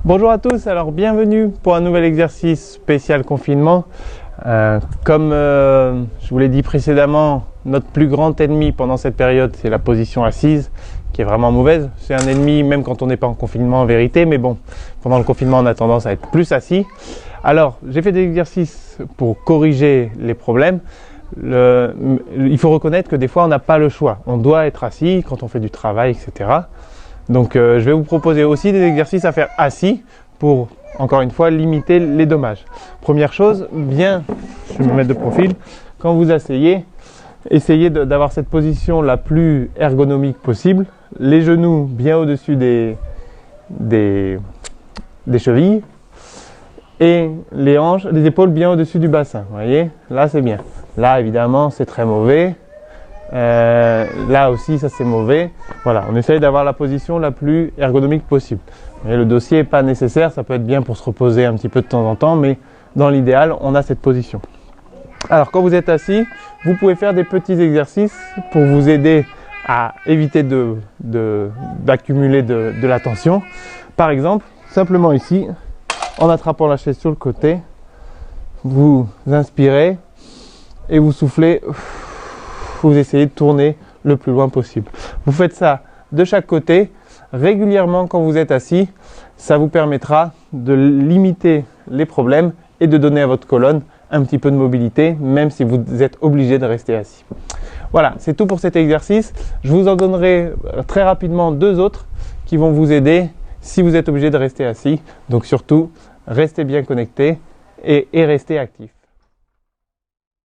Bonjour à tous, alors bienvenue pour un nouvel exercice spécial confinement. Comme je vous l'ai dit précédemment, notre plus grand ennemi pendant cette période, c'est la position assise, qui est vraiment mauvaise. C'est un ennemi même quand on n'est pas en confinement en vérité, mais bon, pendant le confinement on a tendance à être plus assis. Alors, j'ai fait des exercices pour corriger les problèmes. Il faut reconnaître que des fois on n'a pas le choix. On doit être assis quand on fait du travail, etc. Donc je vais vous proposer aussi des exercices à faire assis pour, encore une fois, limiter les dommages. Première chose, je vais me mettre de profil, quand vous asseyez, essayez d'avoir cette position la plus ergonomique possible, les genoux bien au-dessus des chevilles et les hanches, les épaules bien au-dessus du bassin. Vous voyez, là c'est bien. Là évidemment c'est très mauvais. Là aussi ça c'est mauvais. Voilà, on essaye d'avoir la position la plus ergonomique possible. Et le dossier n'est pas nécessaire, ça peut être bien pour se reposer un petit peu de temps en temps, mais dans l'idéal on a cette position. Alors quand vous êtes assis, vous pouvez faire des petits exercices pour vous aider à éviter d'accumuler de la tension. Par exemple, simplement ici, en attrapant la chaise sur le côté, vous inspirez et vous soufflez. Vous essayez de tourner le plus loin possible. Vous faites ça de chaque côté, régulièrement quand vous êtes assis. Ça vous permettra de limiter les problèmes et de donner à votre colonne un petit peu de mobilité, même si vous êtes obligé de rester assis. Voilà, c'est tout pour cet exercice. Je vous en donnerai très rapidement deux autres qui vont vous aider si vous êtes obligé de rester assis. Donc surtout, restez bien connectés et restez actifs.